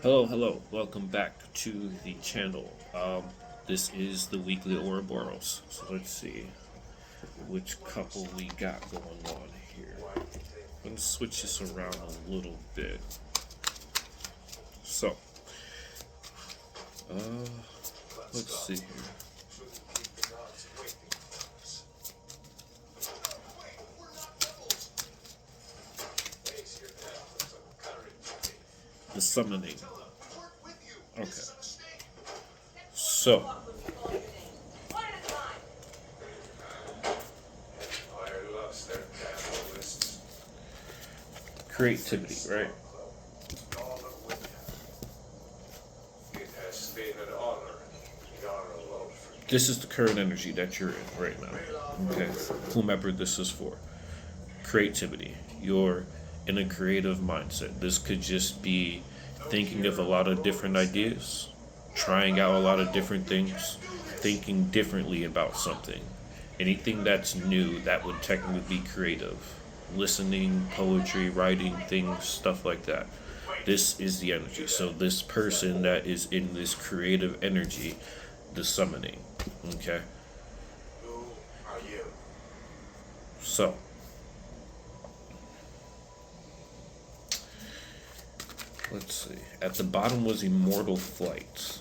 Hello, welcome back to the channel. This is the weekly Ouroboros. So let's see which couple we got going on here. I'm gonna switch this around a little bit. So, uh, let's see here. The summoning. Okay. So, creativity, right? This is the current energy that you're in right now. Okay. Whomever this is for. Creativity. You're in a creative mindset. This could just be thinking of a lot of different ideas, trying out a lot of different things, thinking differently about something. Anything that's new that would technically be creative. Listening, poetry, writing, things, stuff like that. This is the energy. So this person that is in this creative energy, the summoning. Okay? So let's see. At the bottom was immortal flight.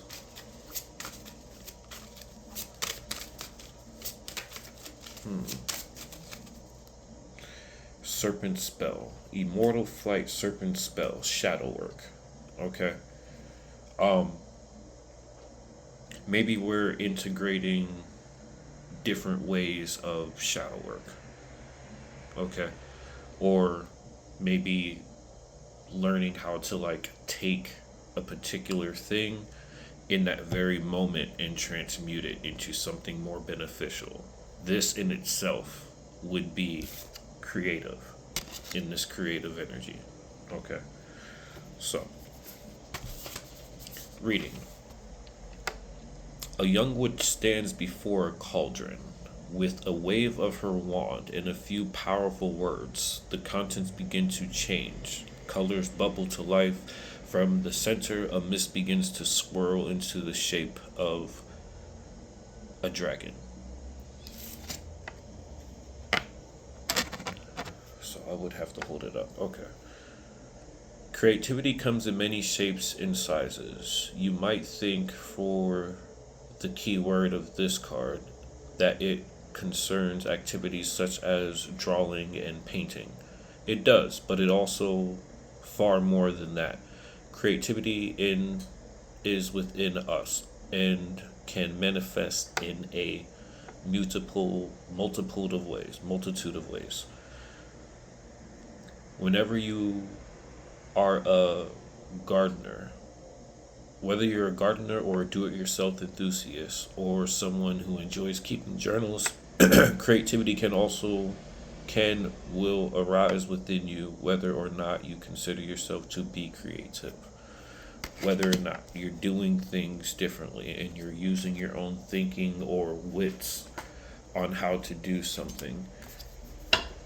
Serpent spell. Immortal flight, serpent spell, shadow work. Okay. Um Maybe we're integrating different ways of shadow work. Okay. Or maybe learning how to like take a particular thing in that very moment and transmute it into something more beneficial. This in itself would be creative in this creative energy. Okay. So, reading. A young witch stands before a cauldron. With a wave of her wand and a few powerful words, the contents begin to change. Colors bubble to life. From the center, a mist begins to swirl into the shape of a dragon. So I would have to hold it up. Okay. Creativity comes in many shapes and sizes. You might think for the key word of this card that it concerns activities such as drawing and painting. It does, but it also far more than that. Creativity in is within us and can manifest in a multitude of ways. Whenever you are a gardener, whether you're a gardener or a do-it-yourself enthusiast or someone who enjoys keeping journals, creativity can will arise within you whether or not you consider yourself to be creative. Whether or not you're doing things differently and you're using your own thinking or wits on how to do something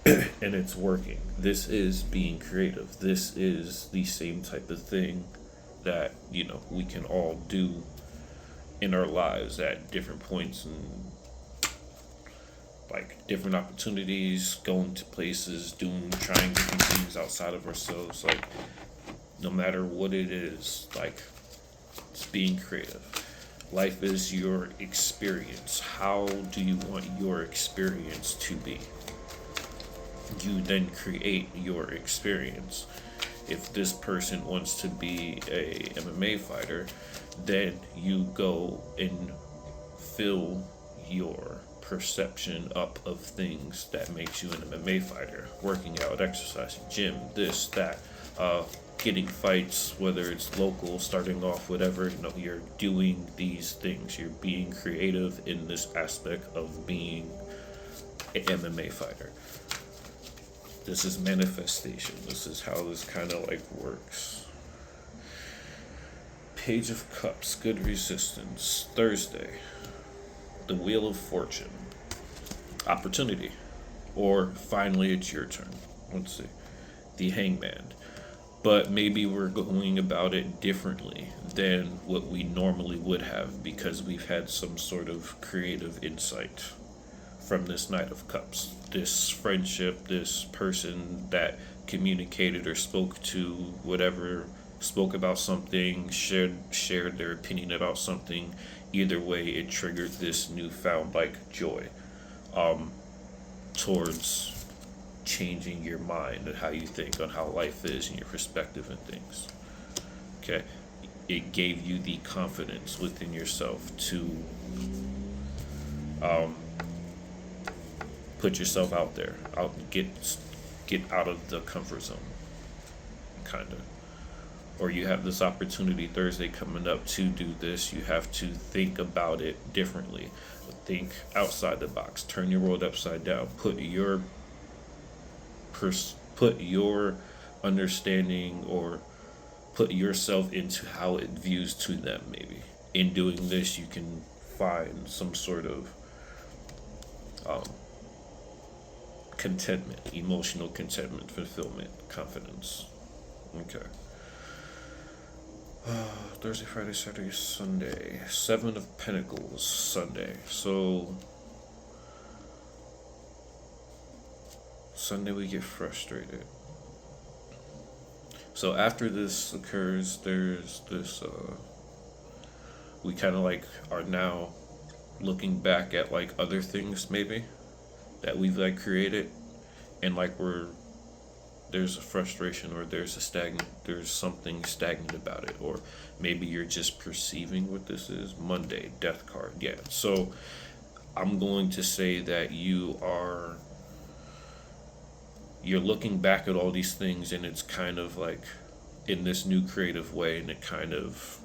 and it's working. This is being creative. This is the same type of thing that, we can all do in our lives at different points and like different opportunities, going to places, trying different things outside of ourselves. Like, no matter what it is, like, it's being creative. Life is your experience. How do you want your experience to be? You then create your experience. If this person wants to be a MMA fighter, then you go and fill your perception up of things that makes you an MMA fighter. Working out, exercising, gym, this, that, getting fights, whether it's local, starting off, whatever, you're doing these things. You're being creative in this aspect of being an MMA fighter. This is manifestation. This is how this kind of like works. Page of Cups, good resistance. Thursday, the Wheel of Fortune. Opportunity. Or finally it's your turn. Let's see. The Hangman. but maybe we're going about it differently than what we normally would have because we've had some sort of creative insight from this Knight of Cups. This friendship, this person that communicated or spoke to whatever, spoke about something, shared their opinion about something. Either way, it triggered this newfound like joy towards changing your mind and how you think on how life is and your perspective and things. Okay, it gave you the confidence within yourself to put yourself out there, out get out of the comfort zone, kind of. Or you have this opportunity Thursday coming up to do this. You have to think about it differently. Think outside the box. Turn your world upside down. Put your understanding or put yourself into how it views to them. Maybe in doing this, you can find some sort of um, contentment, emotional contentment, fulfillment, confidence. Okay. Thursday, Friday, Saturday, Sunday. Seven of Pentacles, Sunday. So, Sunday we get frustrated. So after this occurs, there's this, we kind of like are now looking back at like other things maybe that we've like created, and like there's a frustration or there's something stagnant about it, or maybe you're just perceiving what this is. Monday, Death card. Yeah. So I'm going to say that you're looking back at all these things, and it's kind of like in this new creative way, and it kind of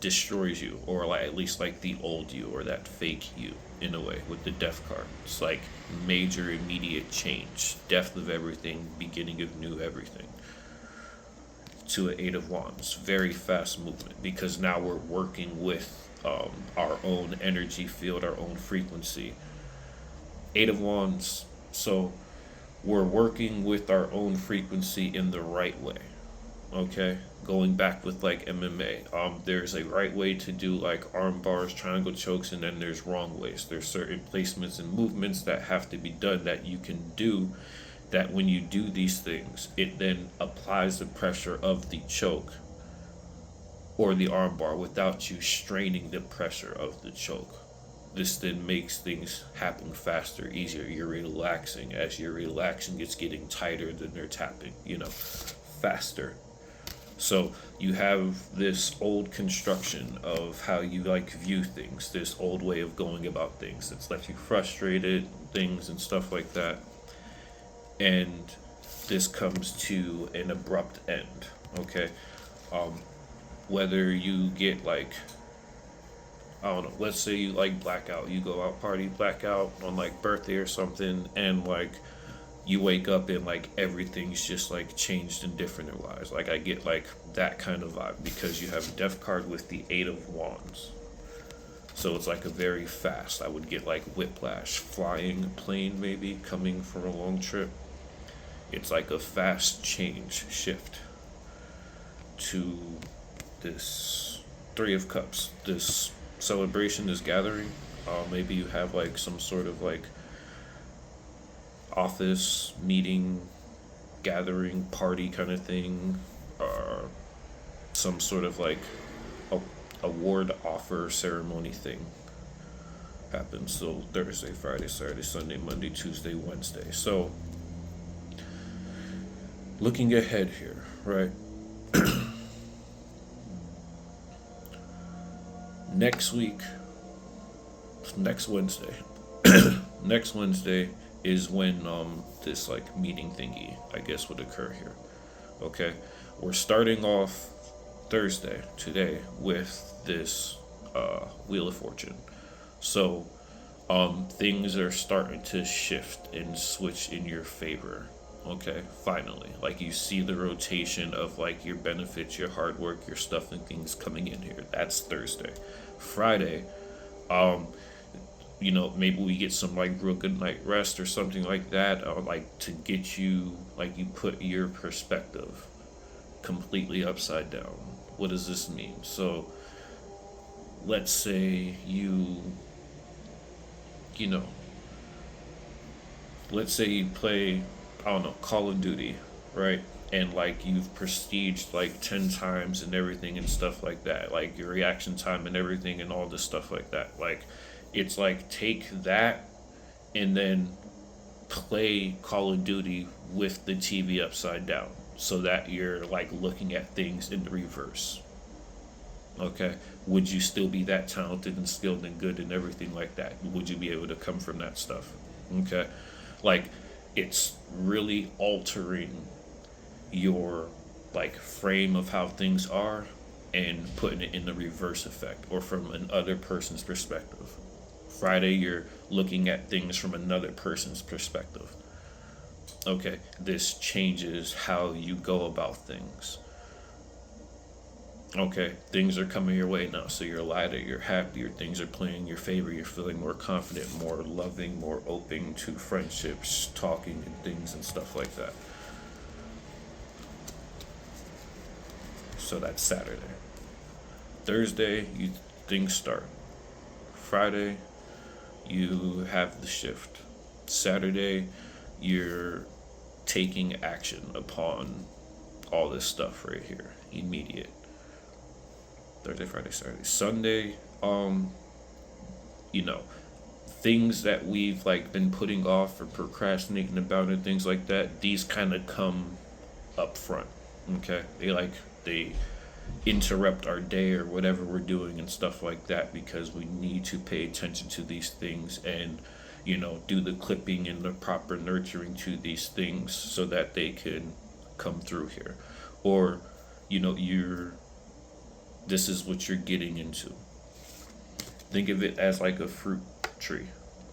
destroys you, or like at least like the old you or that fake you in a way with the Death card. It's like major immediate change, death of everything, beginning of new everything. To an Eight of Wands, very fast movement, because now we're working with our own energy field, our own frequency. Eight of Wands, so we're working with our own frequency in the right way. Okay, going back with like MMA, there's a right way to do like arm bars, triangle chokes, and then there's wrong ways. There's certain placements and movements that have to be done that you can do, that when you do these things, it then applies the pressure of the choke or the arm bar without you straining the pressure of the choke. This then makes things happen faster, easier. You're relaxing. As you're relaxing, it's getting tighter than they're tapping, faster. So you have this old construction of how you like view things, this old way of going about things that's left you frustrated, things and stuff like that. And this comes to an abrupt end, okay? Whether you get like, I don't know, let's say you like blackout, you go out party, blackout on like birthday or something, and like you wake up and like everything's just like changed and different in your lives. Like I get like that kind of vibe because you have a Death card with the Eight of Wands. So it's like a very fast, I would get like whiplash, flying a plane maybe, coming from a long trip. It's like a fast change, shift to this Three of Cups, this celebration, this gathering. Maybe you have like some sort of like office meeting, gathering, party kind of thing, or some sort of like award offer ceremony thing happens. So Thursday, Friday, Saturday, Sunday, Monday, Tuesday, Wednesday. So looking ahead here, right? Next week, next Wednesday, next Wednesday is when this like meeting thingy, I guess, would occur here. Okay, we're starting off Thursday today with this Wheel of Fortune. So things are starting to shift and switch in your favor. Okay, finally, like you see the rotation of like your benefits, your hard work, your stuff and things coming in here. That's Thursday. Friday, maybe we get some like real good night rest or something like that, like to get you, like you put your perspective completely upside down. What does this mean? So let's say you know, let's say you play, I don't know, Call of Duty, right? And like you've prestiged like 10 times and everything and stuff like that, like your reaction time and everything and all this stuff like that. Like, it's like take that and then play Call of Duty with the TV upside down so that you're like looking at things in the reverse. Okay. Would you still be that talented and skilled and good and everything like that? Would you be able to come from that stuff? Okay. Like, it's really altering your like frame of how things are and putting it in the reverse effect or from another person's perspective. Friday, you're looking at things from another person's perspective. Okay, this changes how you go about things. Okay, things are coming your way now, so you're lighter, you're happier, things are playing in your favor, you're feeling more confident, more loving, more open to friendships, talking and things and stuff like that. So that's Saturday. Thursday, things start. Friday, you have the shift. Saturday, you're taking action upon all this stuff right here, immediate. Thursday, Friday, Saturday, Sunday, you know, things that we've like been putting off or procrastinating about and things like that, these kind of come up front. Okay, they interrupt our day or whatever we're doing and stuff like that because we need to pay attention to these things and do the clipping and the proper nurturing to these things so that they can come through here. Or you're this is what you're getting into. Think of it as like a fruit tree.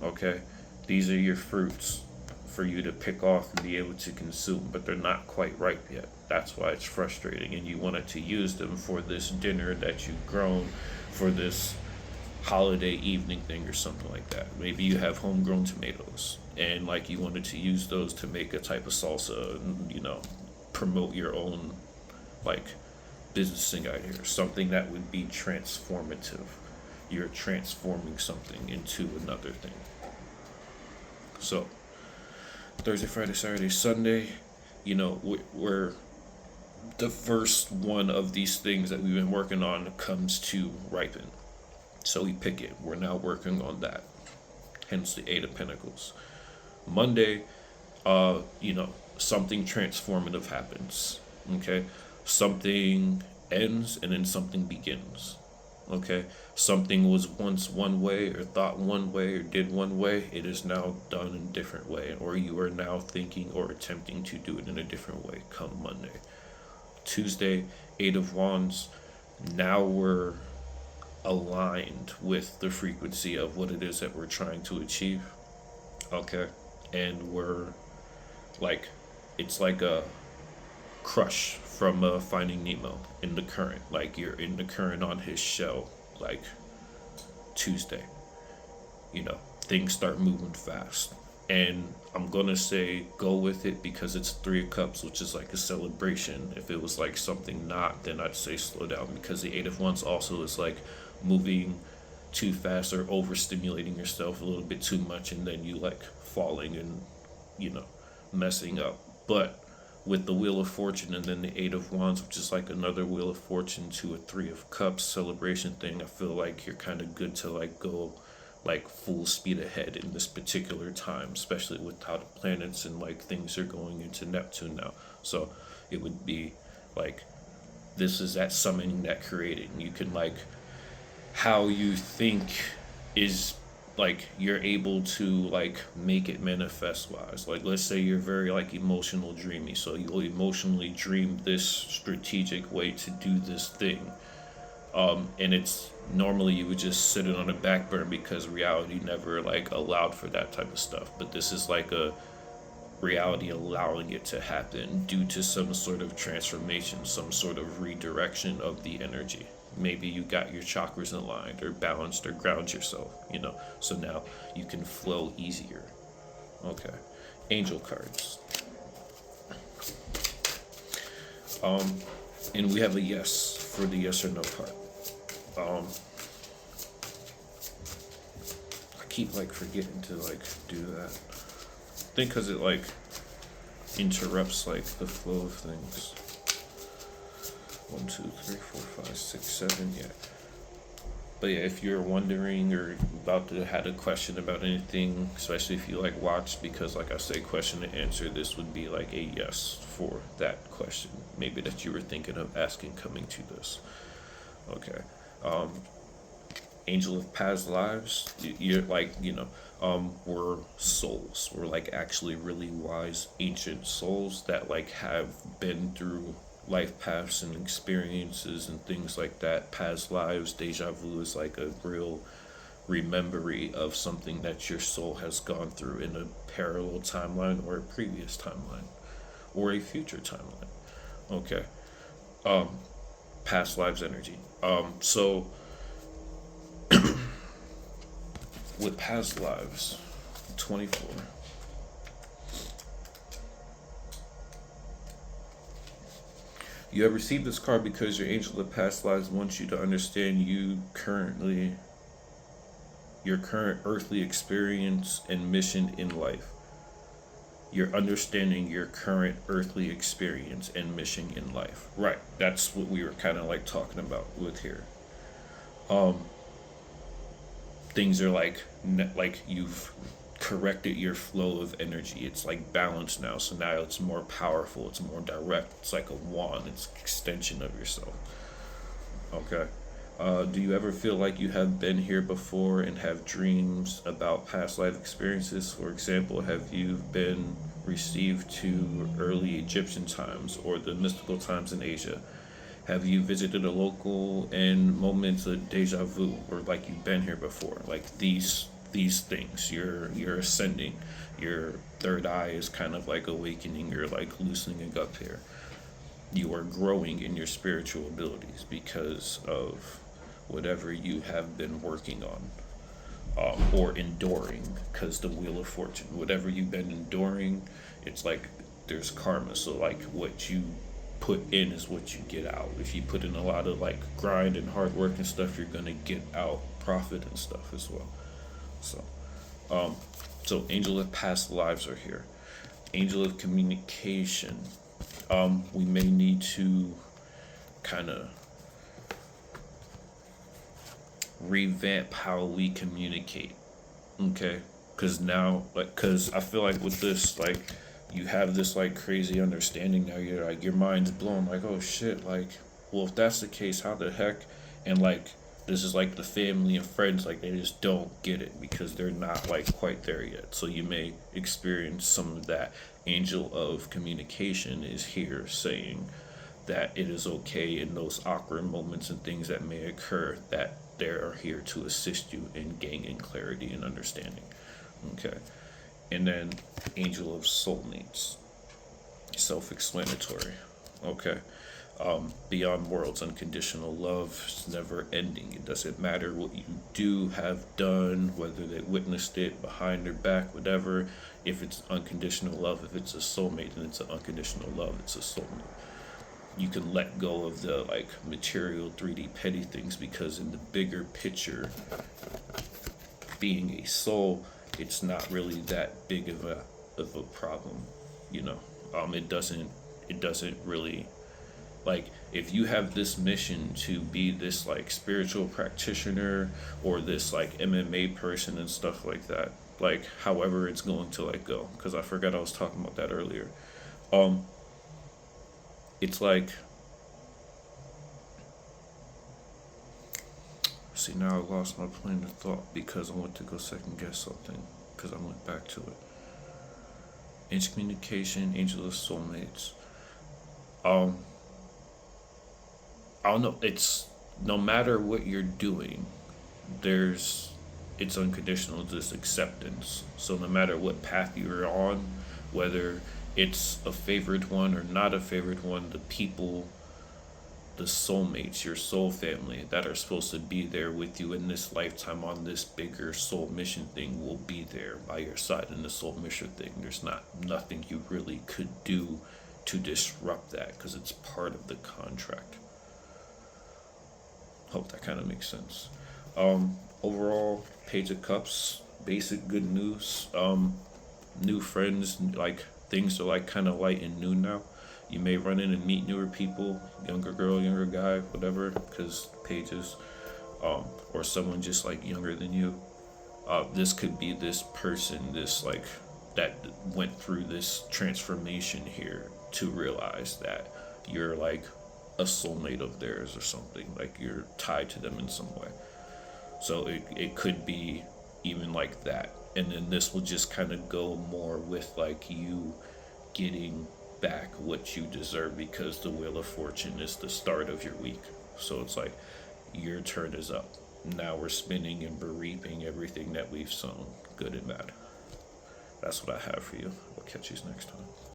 Okay, these are your fruits for you to pick off and be able to consume, but they're not quite ripe yet. That's why it's frustrating, and you wanted to use them for this dinner that you've grown for this holiday evening thing or something like that. Maybe you have homegrown tomatoes and like you wanted to use those to make a type of salsa and promote your own like businessing idea, something that would be transformative. You're transforming something into another thing. So Thursday, Friday, Saturday, Sunday, we're the first one of these things that we've been working on comes to ripen. So we pick it. We're now working on that. Hence the Eight of Pentacles. Monday, something transformative happens. Okay? Something ends and then something begins. Okay? Something was once one way or thought one way or did one way. It is now done in a different way. Or you are now thinking or attempting to do it in a different way come Monday. Tuesday, Eight of Wands. Now we're aligned with the frequency of what it is that we're trying to achieve. Okay? And we're like, it's like a crush from Finding Nemo in the current. Like you're in the current on his shell. Like Tuesday, things start moving fast. And I'm gonna say go with it because it's Three of Cups, which is like a celebration. If it was like something not, then I'd say slow down because the Eight of Wands also is like moving too fast or overstimulating yourself a little bit too much, and then you like falling and messing up. But with the Wheel of Fortune and then the Eight of Wands, which is like another Wheel of Fortune to a Three of Cups celebration thing, I feel like you're kind of good to like go like full speed ahead in this particular time, especially with how the planets and like things are going into Neptune now. So it would be like, this is that summoning, that creating. You can like, how you think is like you're able to like make it manifest wise. Like let's say you're very like emotional dreamy, so you'll emotionally dream this strategic way to do this thing, and it's normally you would just sit it on the back burner because reality never like allowed for that type of stuff. But this is like a reality allowing it to happen due to some sort of transformation, some sort of redirection of the energy. Maybe you got your chakras aligned or balanced or ground yourself, so now you can flow easier. Okay. Angel cards. And we have a yes for the yes or no part. Um, I keep like forgetting to like do that. I think because it like interrupts like the flow of things. 1, 2, 3, 4, 5, 6, 7. Yeah. But yeah, if you're wondering or about to had a question about anything, especially if you like watch, because like I say, question and answer, this would be like a yes for that question. Maybe that you were thinking of asking coming to this. Okay. Um, Angel of past lives, you're like, we're souls. We're like actually really wise ancient souls that like have been through life paths and experiences and things like that. Past lives, deja vu is like a real rememory of something that your soul has gone through in a parallel timeline or a previous timeline or a future timeline. Okay. Um, Past lives energy. So with past lives, 24. You have received this card because your angel of past lives wants you to understand your current earthly experience and mission in life. You're understanding your current earthly experience and mission in life. Right. That's what we were kind of like talking about with here. Um, Things are like you've corrected your flow of energy. It's like balanced now. So now it's more powerful. It's more direct. It's like a wand. It's an extension of yourself. Okay. Do you ever feel like you have been here before and have dreams about past life experiences? For example, have you been received to early Egyptian times or the mystical times in Asia? Have you visited a local and moments of deja vu, or like you've been here before? Like these things, you're ascending. Your third eye is kind of like awakening. You're like loosening up here. You are growing in your spiritual abilities because of whatever you have been working on, or enduring, because the wheel of fortune, whatever you've been enduring, it's like there's karma. So like what you put in is what you get out. If you put in a lot of like grind and hard work and stuff, you're gonna get out profit and stuff as well. So so angel of past lives are here. Angel of communication. We may need to kind of revamp how we communicate. Okay, because now, like, because I feel like with this, like, you have this like crazy understanding now. You're like, your mind's blown. Like, oh shit. Like, well, if that's the case, how the heck? And like, this is like the family and friends. Like, they just don't get it because they're not like quite there yet. So you may experience some of that. Angel of communication is here saying that it is okay in those awkward moments and things that may occur, that they are here to assist you in gaining clarity and understanding. Okay. And then angel of soulmates, self-explanatory. Okay. Beyond worlds, unconditional love is never ending. It doesn't matter what you do, have done, whether they witnessed it behind their back, whatever. If it's unconditional love, if it's a soulmate, then it's an unconditional love. It's a soulmate. You can let go of the like material 3D petty things, because in the bigger picture, being a soul, it's not really that big of a problem, you know. It doesn't really, like, if you have this mission to be this like spiritual practitioner or this like MMA person and stuff like that, like however it's going to like go, because I forgot I was talking about that earlier. It's like, see, now I lost my train of thought because I went to go second guess something because I went back to it. Angel communication, angel of soulmates. Um, I don't know. It's no matter what you're doing, there's it's unconditional. Just acceptance. So no matter what path you're on, whether it's a favored one or not a favored one, the people, the soulmates, your soul family that are supposed to be there with you in this lifetime on this bigger soul mission thing will be there by your side in the soul mission thing. There's not nothing you really could do to disrupt that because it's part of the contract. Hope that kind of makes sense. Overall, Page of Cups, basic good news. New friends, like things are like kind of light and new now. You may run in and meet newer people, younger girl, younger guy, whatever, because pages, or someone just like younger than you. This could be this person, this like that went through this transformation here to realize that you're like a soulmate of theirs or something, like you're tied to them in some way. So it could be even like that. And then this will just kind of go more with like you getting back what you deserve because the Wheel of Fortune is the start of your week. So it's like your turn is up. Now we're spinning and we're reaping everything that we've sown, good and bad. That's what I have for you. We'll catch you next time.